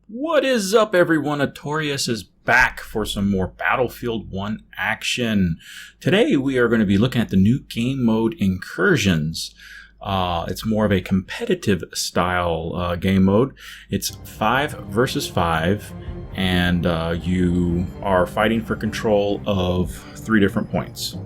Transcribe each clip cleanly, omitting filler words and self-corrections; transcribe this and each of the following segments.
What is up, everyone? Atorius is back for some more Battlefield 1 action. Today we are going to be looking at the new game mode Incursions. It's more of a competitive style game mode. It's 5 versus 5, and you are fighting for control of 3 different points.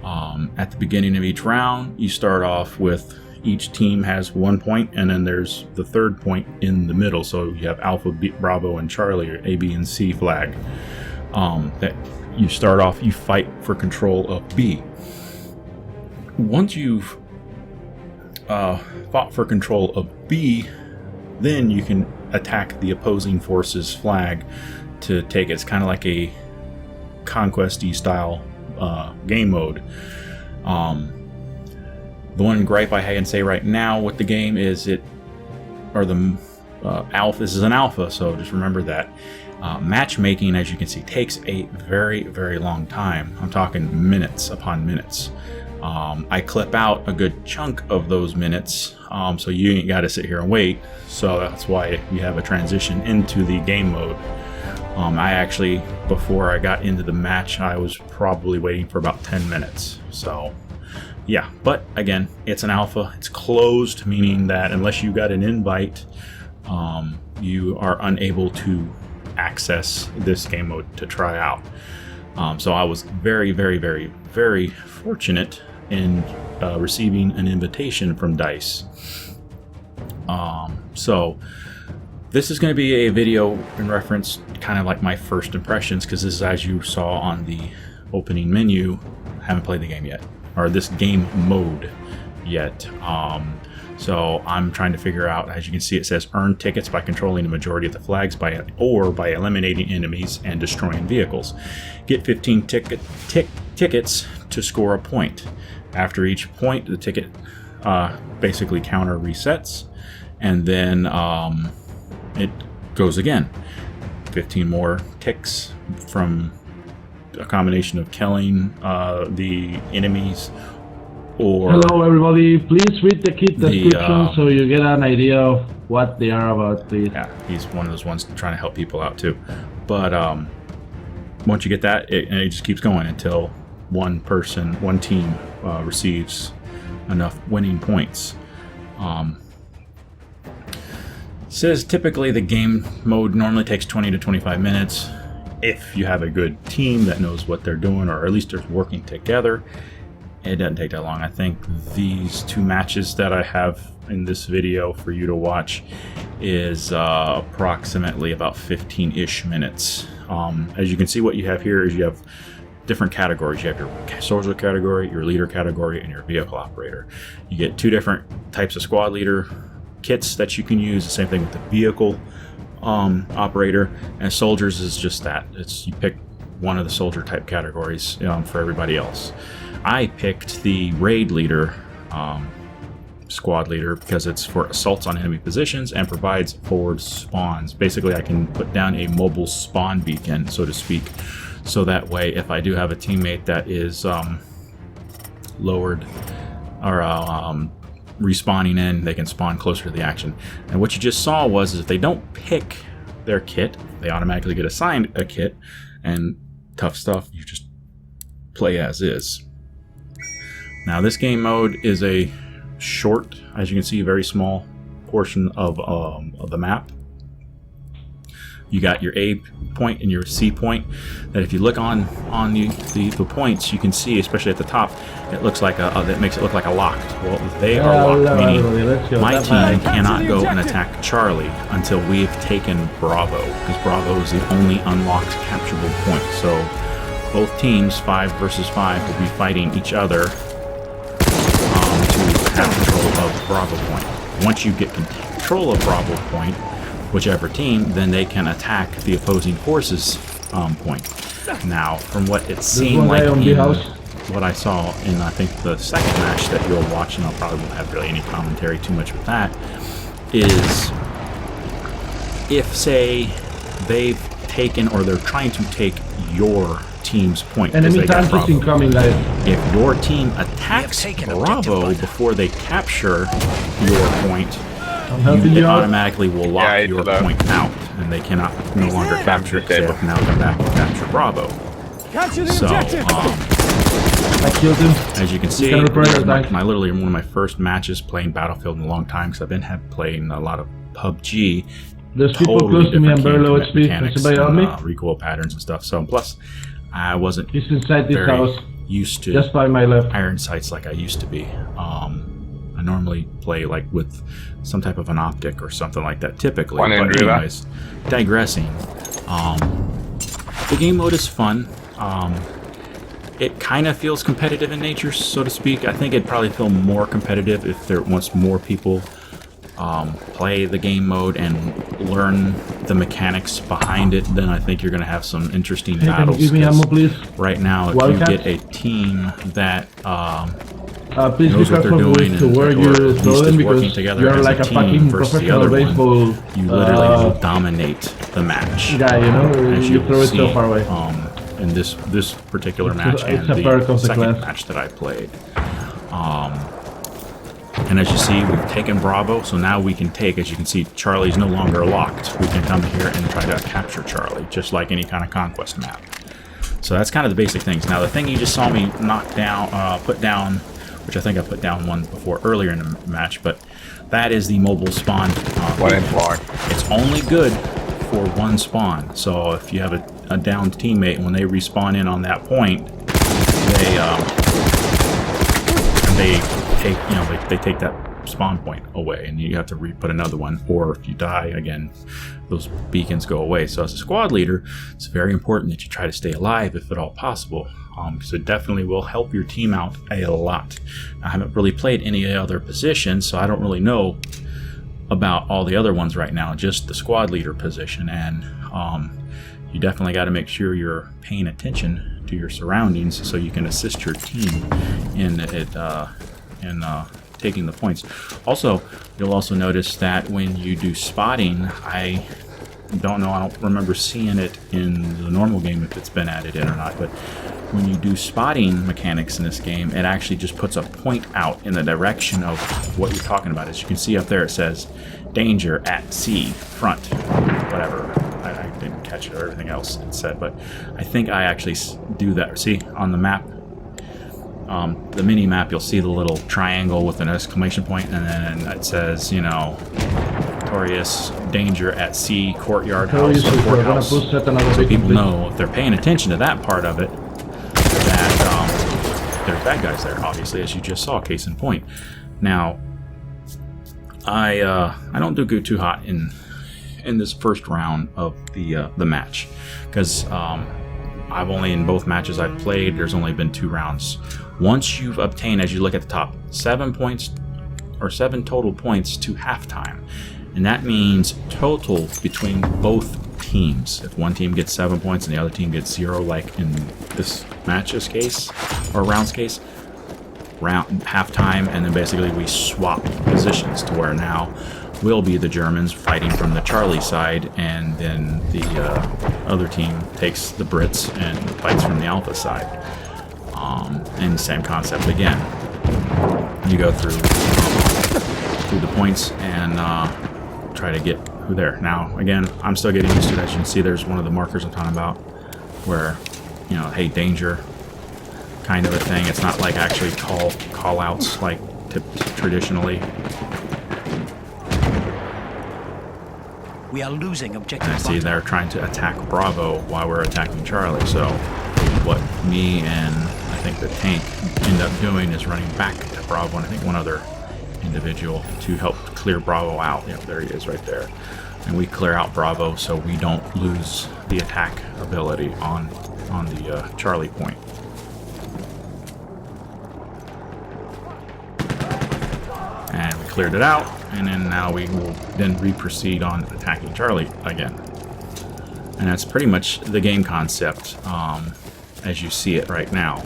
At the beginning of each round, you start off with each team has 1 point, and then there's the 3rd point in the middle. So you have Alpha, Bravo, and Charlie, or A, B, and C flag. That you start off, you fight for control of B. Once you've fought for control of B, then you can attack the opposing force's flag to take it. It's kind of like a conquest-y style game mode. The one gripe I can say right now with the game is alpha. This is an alpha, so just remember that. Matchmaking, as you can see, takes a very, very long time. I'm talking minutes upon minutes. I clip out a good chunk of those minutes, so you ain't got to sit here and wait. So that's why we have a transition into the game mode. I actually, before I got into the match, I was probably waiting for about 10 minutes. So yeah, but again, it's an alpha. It's closed, meaning that unless you got an invite, you are unable to access this game mode to try out. So I was very, very, very, very fortunate in receiving an invitation from DICE. So this is going to be a video in reference, kind of like my first impressions, because this is, as you saw on the opening menu, haven't played the game yet, or this game mode yet. So I'm trying to figure out, as you can see, it says earn tickets by controlling the majority of the flags or by eliminating enemies and destroying vehicles. Get 15 tickets to score a point. After each point, the ticket basically counter resets, and then it goes again. 15 more ticks from a combination of killing the enemies, or hello everybody, please read the kit description so you get an idea of what they are about, please. Yeah, he's one of those ones trying to help people out too. But once you get that, it just keeps going until one team receives enough winning points. Says typically the game mode normally takes 20 to 25 minutes. If you have a good team that knows what they're doing, or at least they're working together, it doesn't take that long. I think these 2 matches that I have in this video for you to watch is approximately about 15-ish minutes. As you can see, what you have here is you have different categories. You have your soldier category, your leader category, and your vehicle operator. You get 2 different types of squad leader kits that you can use. The same thing with the vehicle operator, and soldiers is just that. It's, you pick one of the soldier type categories for everybody else. I picked the raid leader squad leader because it's for assaults on enemy positions and provides forward spawns. Basically, I can put down a mobile spawn beacon, so to speak, so that way if I do have a teammate that is lowered or respawning in, they can spawn closer to the action. And what you just saw was, if they don't pick their kit, they automatically get assigned a kit, and tough stuff, you just play as is. Now this game mode is a short, as you can see, very small portion of the map. You got your A point and your C point, that if you look on the points, you can see, especially at the top, it looks like that makes it look like a locked. Well, they are locked, meaning my team cannot go and attack Charlie until we've taken Bravo, because Bravo is the only unlocked capturable point. So both teams, 5 versus 5, will be fighting each other to have control of Bravo point. Once you get control of Bravo point, whichever team, then they can attack the opposing force's point. Now, from what it seemed like in what I saw in, I think, the second match that you'll watch, and I probably won't have really any commentary too much with that, is if, say, they've taken, or they're trying to take your team's point, enemy tanks incoming, guys. If your team attacks Bravo before they capture your point, I'm helping it you out. automatically will lock your point out, and they cannot no longer capture it. They have now come back and capture Bravo. So, I killed him. as you can see, my literally one of my first matches playing Battlefield in a long time, because I've been playing a lot of PUBG. There's people close to me. I'm very low HP. Anybody on me? Recoil patterns and stuff. So plus, I wasn't He's inside this house. used to Just by my left. iron sights like I used to be. I normally play like with some type of an optic or something like that typically. But anyways, digressing. The game mode is fun. It kind of feels competitive in nature, so to speak. I think it'd probably feel more competitive if once more people play the game mode and learn the mechanics behind it. Then I think you're going to have some interesting battles. Give me ammo, please. Right now, if you get a team that please knows be what they're careful doing to where you throw them, because you're like a fucking professional baseball. you literally will dominate the match. Guy, you know, as you throw it see, so far away. In this particular match and the second match that I played. And as you see, we've taken Bravo, so now we can take, as you can see, Charlie's no longer locked. We can come here and try to capture Charlie, just like any kind of conquest map. So that's kind of the basic things. Now, the thing you just saw me knock down, put down, which I think I put down one before earlier in the match, but that is the mobile spawn. It's only good for one spawn. So if you have a downed teammate, when they respawn in on that point, they take that spawn point away, and you have to re-put another one. Or if you die again, those beacons go away. So as a squad leader, it's very important that you try to stay alive if at all possible, because it definitely will help your team out a lot. I haven't really played any other positions, so I don't really know about all the other ones right now, just the squad leader position. And you definitely got to make sure you're paying attention to your surroundings so you can assist your team in taking the points. Also, you'll also notice that when you do spotting, I don't remember seeing it in the normal game if it's been added in or not, but when you do spotting mechanics in this game, it actually just puts a point out in the direction of what you're talking about. As you can see up there, it says danger at sea, front, whatever. I didn't catch it or everything else it said, but I think I actually do that. See, on the map, the mini map, you'll see the little triangle with an exclamation point, and then it says, you know, Atorius, danger at sea, courtyard house, courthouse. So people know, if they're paying attention to that part of it, that there's bad guys there, obviously, as you just saw, case in point. Now, I don't do too hot in this first round of the match, because I've only, in both matches I've played, there's only been 2 rounds. Once you've obtained, as you look at the top, 7 points or 7 total points to halftime, and that means total between both teams. If one team gets 7 points and the other team gets 0, like in this match's case or round's case, halftime, and then basically we swap positions to where now will be the Germans fighting from the Charlie side, and then the other team takes the Brits and fights from the Alpha side. And same concept again. You go through the points and try to get who there. Now, again, I'm still getting used to it. As you can see, there's one of the markers I'm talking about where, you know, hey, danger, kind of a thing. It's not like actually call outs like traditionally. We are losing objective. I see they're trying to attack Bravo while we're attacking Charlie. So what me and I think the tank end up doing is running back to Bravo, and I think one other individual to help clear Bravo out. Yep, there he is right there. And we clear out Bravo so we don't lose the attack ability on the Charlie point. And we cleared it out, and then now we will then proceed on attacking Charlie again. And that's pretty much the game concept as you see it right now.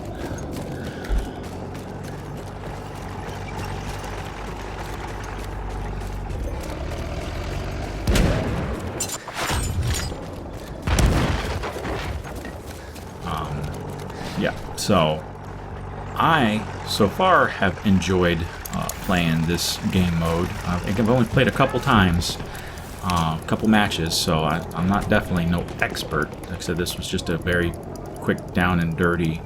Yeah, so I, so far, have enjoyed playing this game mode. I think I've only played a couple times, a couple matches, so I'm not definitely no expert. Like I said, this was just a very quick, down and dirty,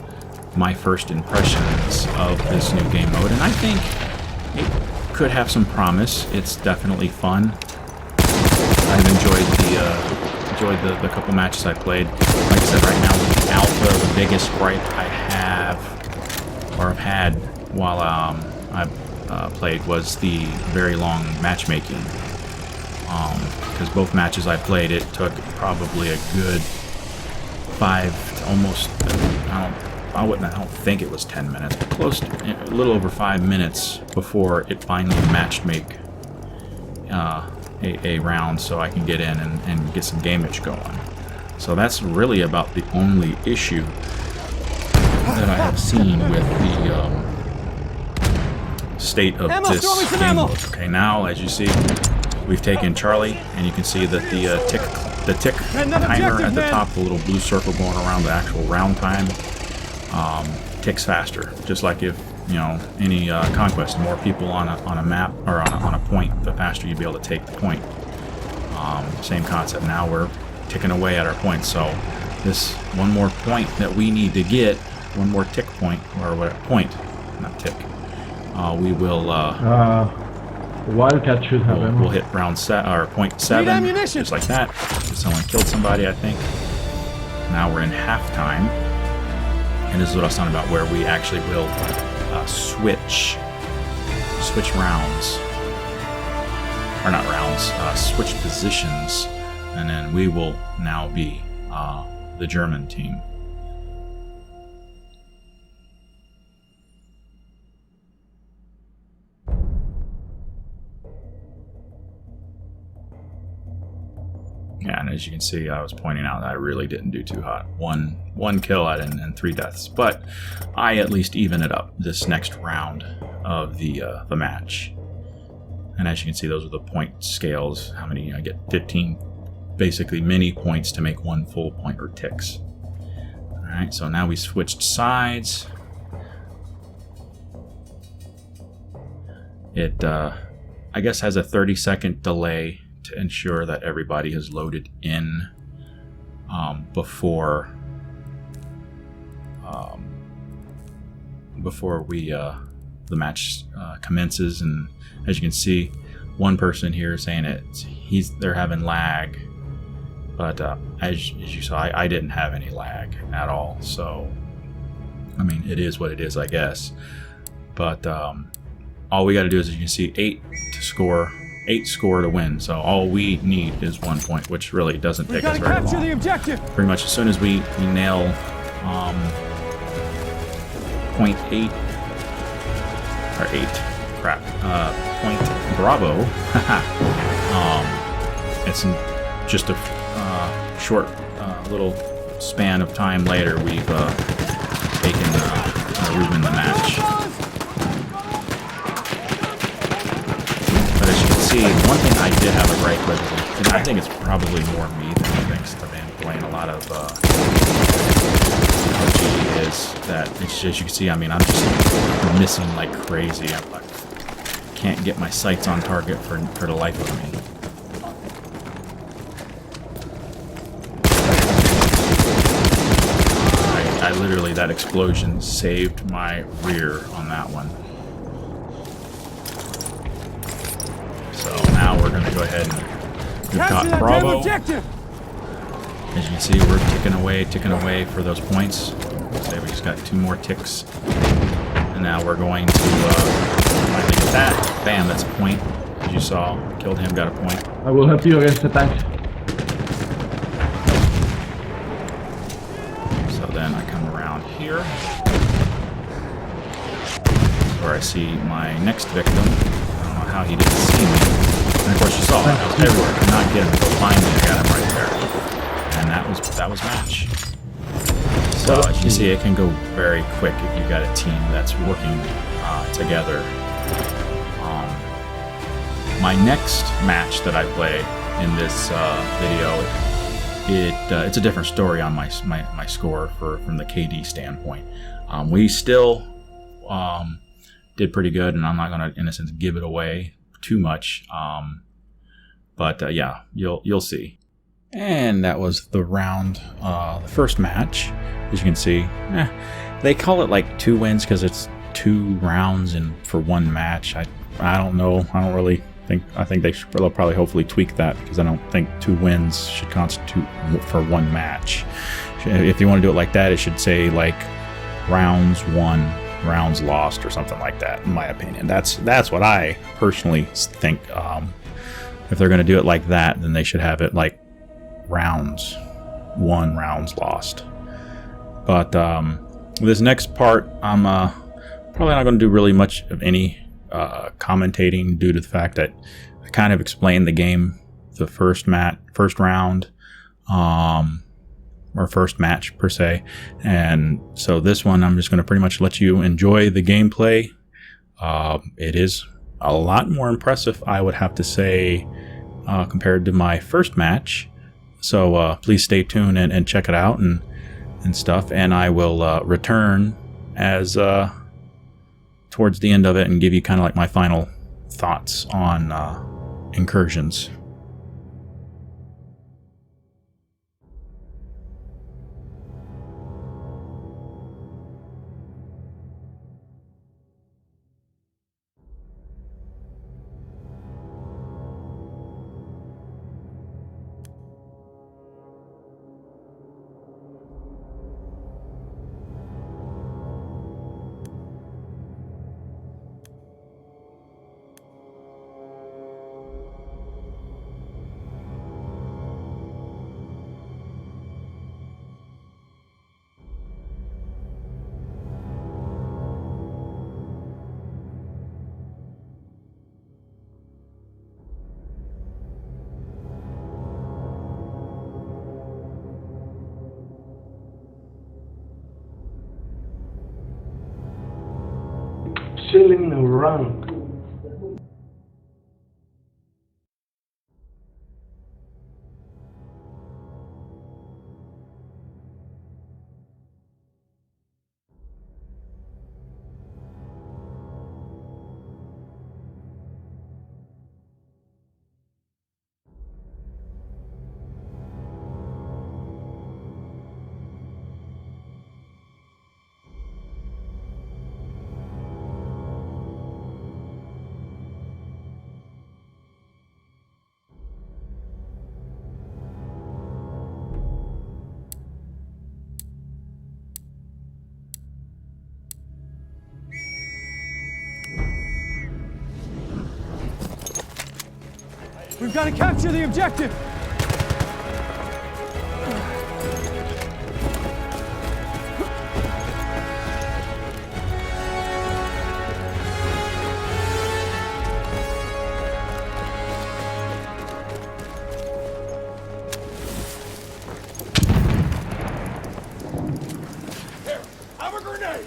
my first impressions of this new game mode, and I think it could have some promise. It's definitely fun. I've enjoyed the couple matches I played. Like I said, right now with the alpha, the biggest gripe I have, or have had while I've played, was the very long matchmaking. Because both matches I played, it took probably a good 5 to almost, I don't think it was 10 minutes, but close to, a little over 5 minutes before it finally matched make a round so I can get in and get some gamage going. So that's really about the only issue that I have seen with the state of this game mode. Okay, now as you see, we've taken Charlie, and you can see that the tick timer at the top, the little blue circle going around the actual round time, ticks faster. Just like if, you know, any conquest, the more people on a map or on a point, the faster you'll be able to take the point. Same concept. Now we're ticking away at our points, so this one more point that we need to get, one more tick point, or what point, not tick. We will. Wildcat should have ammo. We'll hit round point 7, just like that. Someone killed somebody, I think. Now we're in halftime, and this is what I was talking about, where we actually will switch rounds, or not rounds, switch positions, and then we will now be the German team. Yeah, and as you can see, I was pointing out that I really didn't do too hot. One kill and 3 deaths, but I at least even it up this next round of the match. And as you can see, those are the point scales. How many? I get 15, basically mini points to make 1 full point, or ticks. All right, so now we switched sides. It, I guess, has a 30-second delay to ensure that everybody has loaded in before the match commences. And as you can see, one person here is saying they're having lag, but as you saw, I didn't have any lag at all. So I mean, it is what it is, I guess. But all we got to do is, as you can see, 8 score to win. So all we need is 1 point, which really doesn't take us very long. The objective. Pretty much as soon as we nail point 8 or 8, crap, point Bravo. It's in just a short little span of time later, we've taken Ruben the match. But as you can see, one thing I did have a gripe with, and I think it's probably more me than anything, because I've been playing a lot of PUBG, is that, as you can see, I mean, I'm just missing like crazy. I can't get my sights on target for the life of me. I literally, that explosion saved my rear on that one. So now we're going to go ahead and we've got Bravo. As you can see, we're ticking away for those points. Say we just got 2 more ticks. And now we're going to finally get that. Bam, that's a point. As you saw, killed him, got a point. I will help you against the tank. Then I come around here, where I see my next victim. I don't know how he didn't see me. And of course you saw it. I was everywhere. Could not get him to go find me. I got him right there. And that was match. So as you can see, it can go very quick if you've got a team that's working together. My next match that I play in this video, it's a different story on my score from the KD standpoint. We still did pretty good, and I'm not going to, in a sense, give it away too much. But yeah, you'll see. And that was the round, the first match. As you can see, they call it like 2 wins because it's 2 rounds and for 1 match. I don't know. I don't really think. I think they'll probably hopefully tweak that, because I don't think 2 wins should constitute for 1 match. If you want to do it like that, it should say like rounds won, rounds lost, or something like that. In my opinion, that's what I personally think. If they're going to do it like that, then they should have it like rounds won, rounds lost. But this next part, I'm probably not going to do really much of any commentating, due to the fact that I kind of explained the game, the first round, or first match per se. And so this one, I'm just going to pretty much let you enjoy the gameplay. It is a lot more impressive, I would have to say, compared to my first match. So please stay tuned and check it out and stuff. And I will return as towards the end of it and give you kind of like my final thoughts on Incursions. Chilling around. We've got to capture the objective! Here, have a grenade!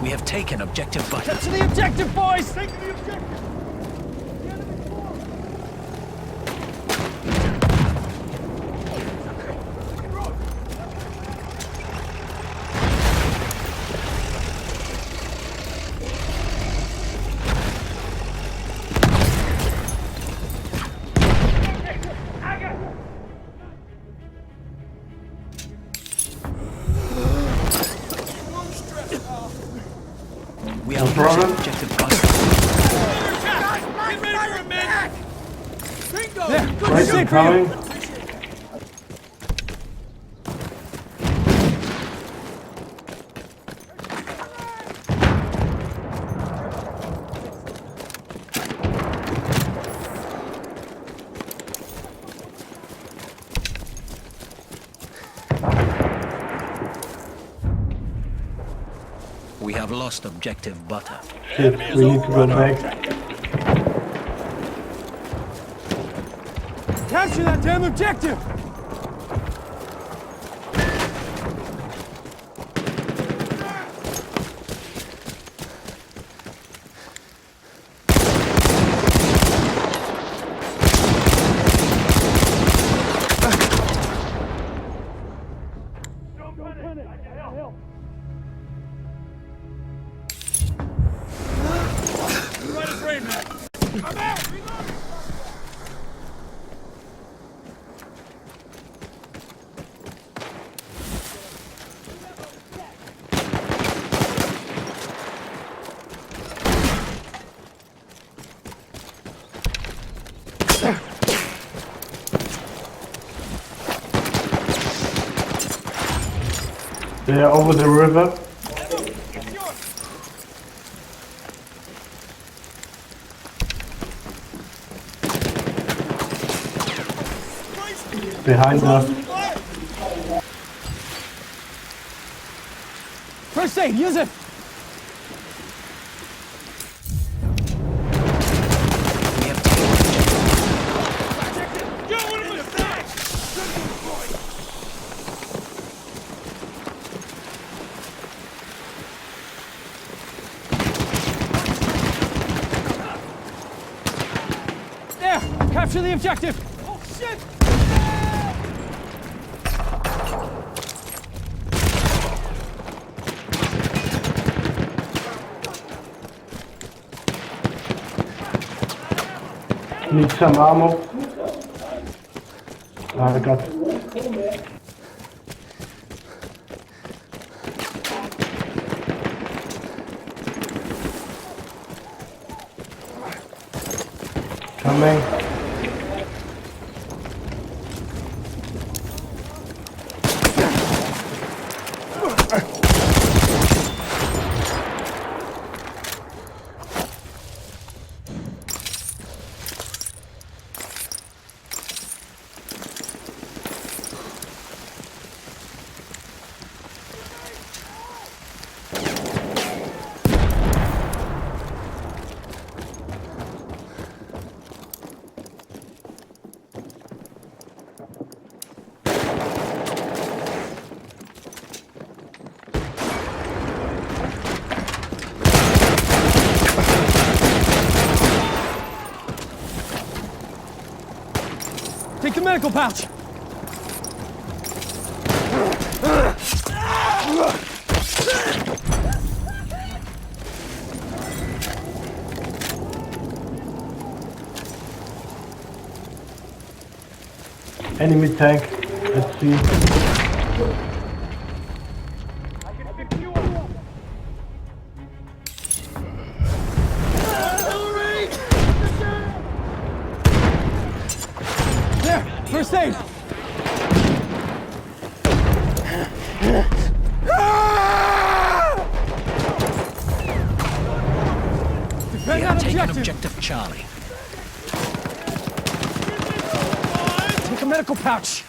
We have taken objective Butter. Get to the objective, boys! Take the objective! We are problem. losing objective Butter. Get ready for a minute! Bingo! There, Good right shot. in Coming. We have lost objective Butter. Shit, we need to go back. Capture that damn objective! They're over the river. Behind us. First aid, use it! We have taken Get one of them back! There! Capture the objective! Oh shit! Need some ammo. I got. Coming. Take the medical pouch! Enemy tank. Let's see. There! First aid! We Defend have that taken objective! objective Charlie. Take a medical pouch!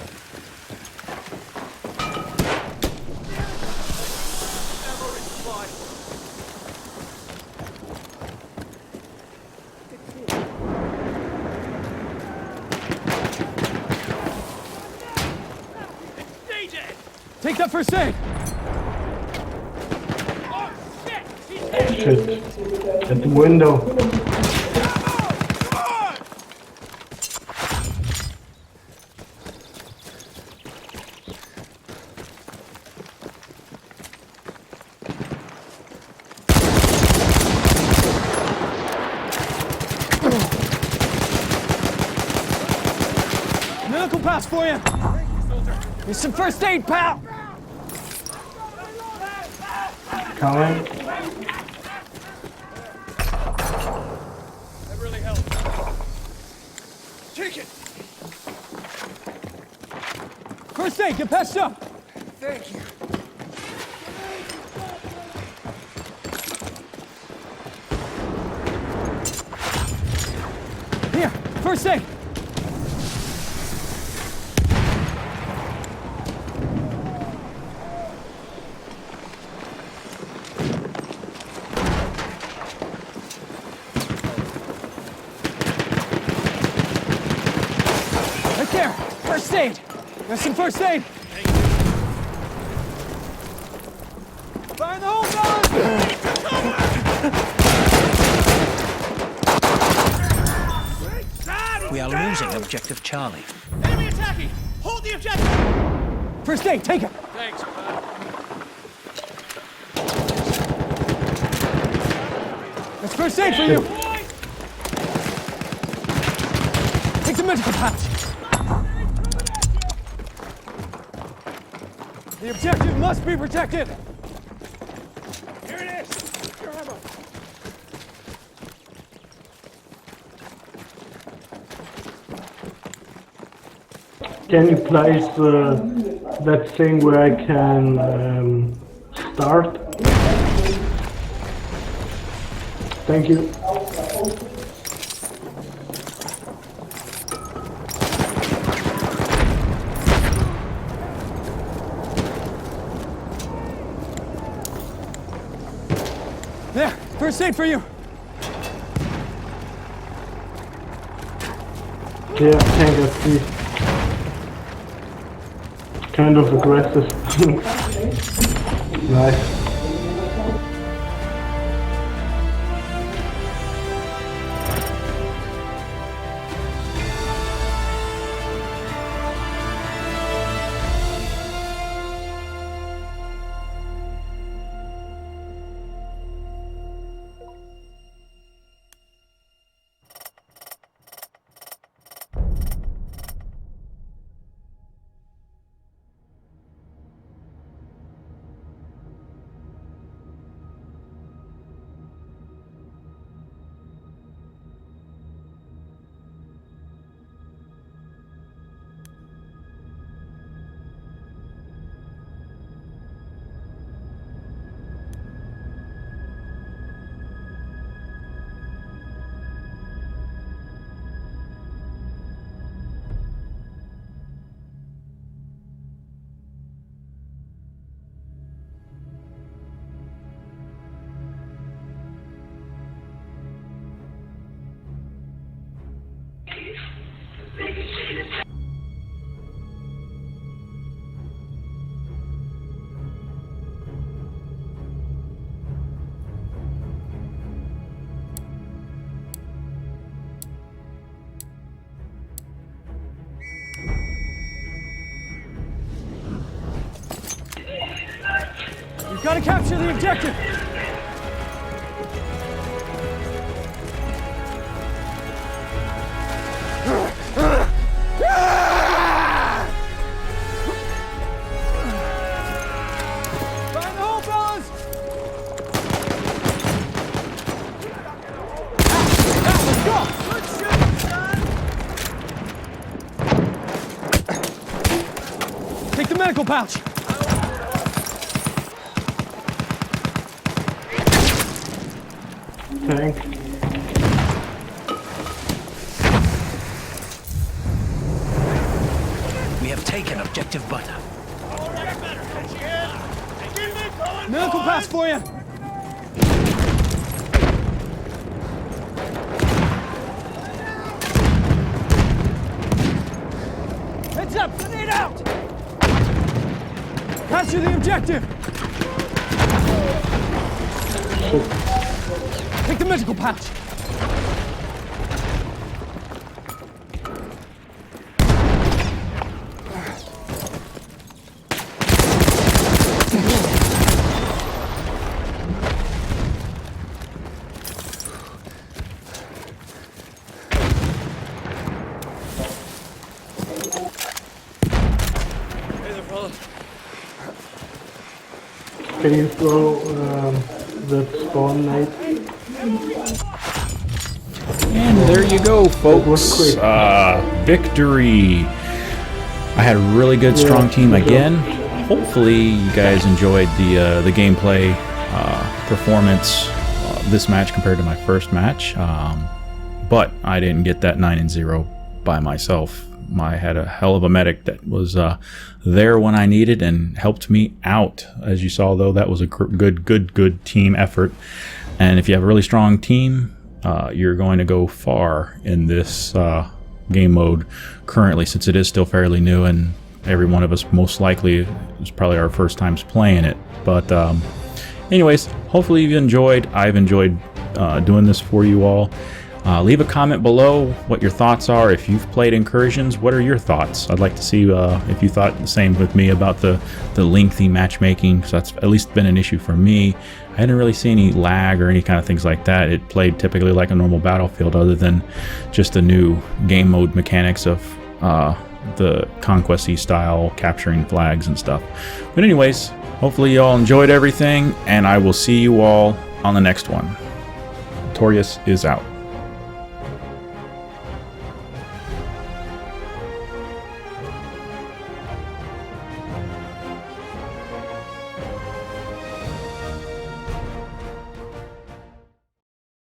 Take that first aid! Oh shit! He's dead! Shit. At the window. Medical pouch for you! Here's some first aid, pal! Coming. That really helped. Take it! First aid, get patched up! Thank you. Here, first aid! Right there, first aid! There's some first aid! Fire the whole gun! We are losing objective Charlie. Enemy attacking! Hold the objective! First aid, take it! Thanks, man. That's first aid for you! Take the medical pouch! The objective must be protected! Here it is! Your ammo! Can you place that thing where I can start? Thank you. There, first aid for you. Yeah, thank you, please. Kind of aggressive. Nice. You've got to capture the objective. Find the hole, fellas. Let's go. Good shooting, son. Take the medical pouch. Thanks. We have taken objective butter. Medical pass for you. Heads up, grenade out. Capture the objective. Take the medical pouch. Can you throw the spawn nade? And there you go, folks. Victory. I had a really good, strong team again. Hopefully, you guys enjoyed the gameplay performance this match compared to my first match. But I didn't get that 9-0 by myself. I had a hell of a medic that was there when I needed and helped me out. As you saw, though, that was a good team effort. And if you have a really strong team, you're going to go far in this game mode currently, since it is still fairly new, and every one of us most likely is probably our first times playing it. But anyways, hopefully you've enjoyed. I've enjoyed doing this for you all. Leave a comment below what your thoughts are. If you've played Incursions, what are your thoughts? I'd like to see if you thought the same with me about the lengthy matchmaking, so that's at least been an issue for me. I didn't really see any lag or any kind of things like that. It played typically like a normal Battlefield, other than just the new game mode mechanics of the Conquest-y style capturing flags and stuff. But anyways, hopefully you all enjoyed everything, and I will see you all on the next one. Atorius is out.